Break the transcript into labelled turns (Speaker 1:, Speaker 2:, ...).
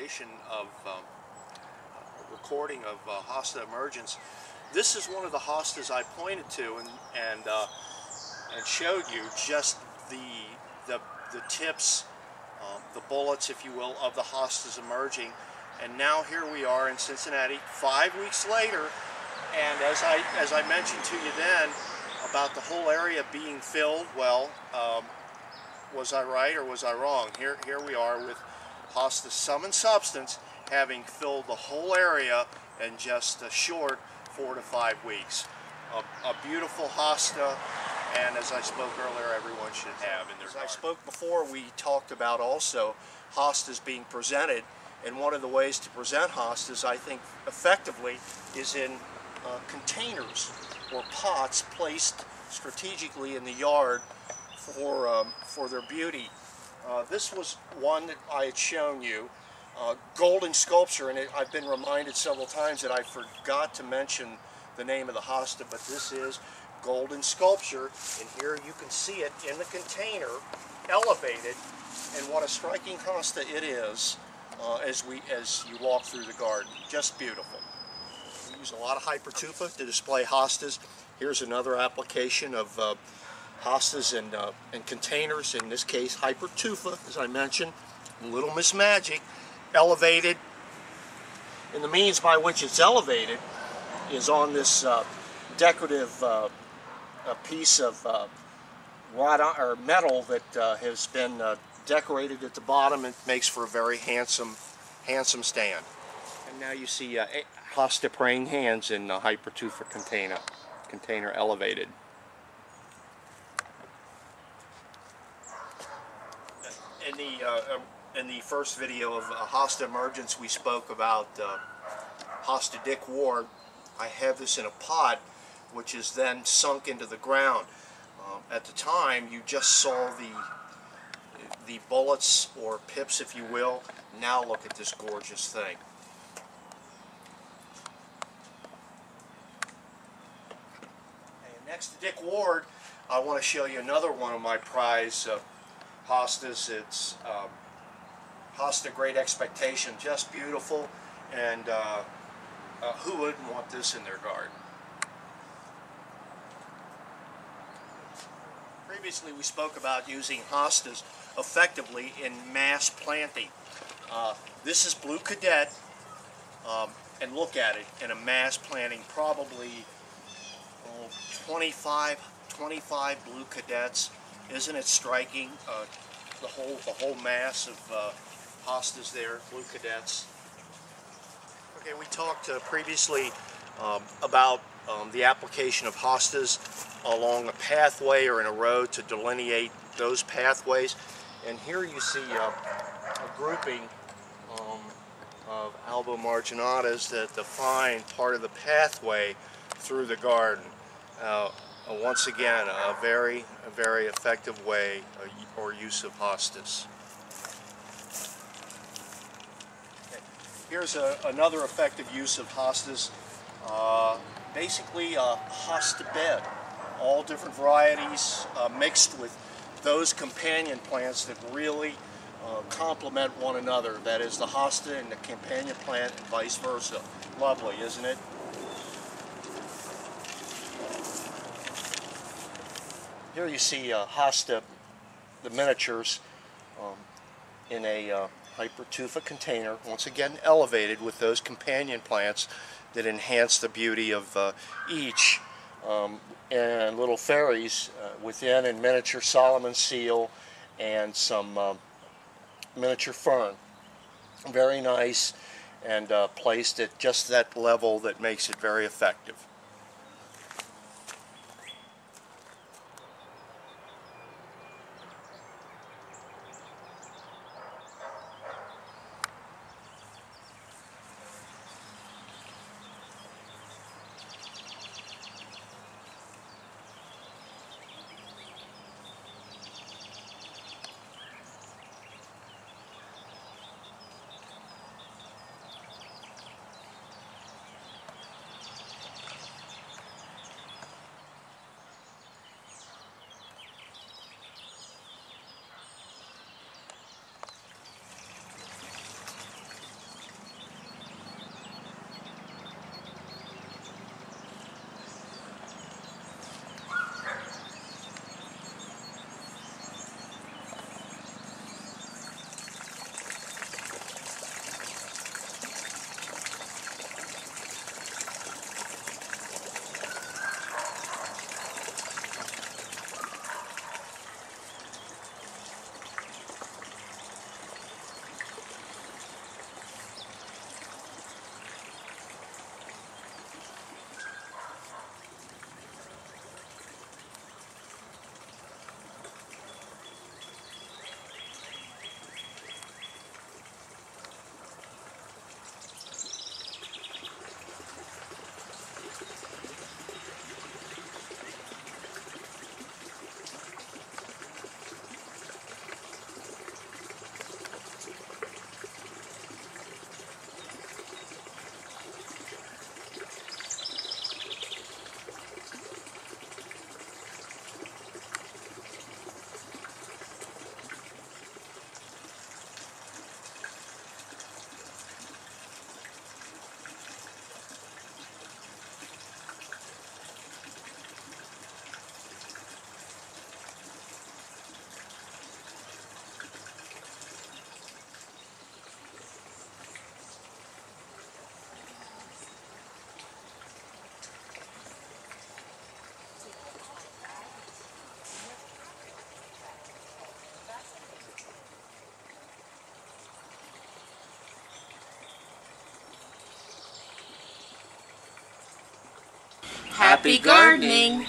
Speaker 1: demonstration of recording of Hosta Emergence. This is one of the Hostas I pointed to and showed you just the tips, the bullets, if you will, of the Hostas emerging. And now here we are in Cincinnati 5 weeks later, and as I mentioned to you then about the whole area being filled, well, was I right or was I wrong? Here we are with Hosta Sum and Substance having filled the whole area in just a short 4 to 5 weeks. A beautiful Hosta, and as I spoke earlier, everyone should have in their garden. As I spoke before, we talked about also Hostas being presented, and one of the ways to present Hostas, I think, effectively is in containers or pots placed strategically in the yard for their beauty. This was one that I had shown you, golden sculpture, and I've been reminded several times that I forgot to mention the name of the Hosta, but this is golden sculpture, and here you can see it in the container, elevated, and what a striking Hosta it is as you walk through the garden. Just beautiful. We use a lot of hypertufa to display Hostas. Here's another application of Hostas in containers, in this case hypertufa, as I mentioned. Little Miss Magic, elevated, and the means by which it's elevated is on this decorative piece of metal that has been decorated at the bottom, and makes for a very handsome stand. And now you see Hosta praying hands in the hypertufa container elevated. In the first video of Hosta Emergence, we spoke about Hosta Dick Ward. I have this in a pot, which is then sunk into the ground. At the time, you just saw the bullets or pips, if you will. Now look at this gorgeous thing. And next to Dick Ward, I want to show you another one of my prize Hostas. It's Hosta Great Expectation, just beautiful, and who wouldn't want this in their garden? Previously we spoke about using Hostas effectively in mass planting. This is Blue Cadet, and look at it in a mass planting, probably 25 Blue Cadets. Isn't it striking? The whole mass of Hostas there, Blue Cadets. Okay, we talked previously about the application of Hostas along a pathway or in a road to delineate those pathways. And here you see a grouping of albo marginatas that define part of the pathway through the garden. Once again, a very effective way or use of Hostas. Okay. Here's another effective use of Hostas. Basically a Hosta bed, all different varieties mixed with those companion plants that really complement one another. That is the Hosta and the companion plant and vice versa. Lovely, isn't it? Here you see Hosta, the miniatures, in a hypertufa container, once again elevated with those companion plants that enhance the beauty of each, and little fairies within, and miniature Solomon seal and some miniature fern. Very nice, and placed at just that level that makes it very effective.
Speaker 2: Happy gardening!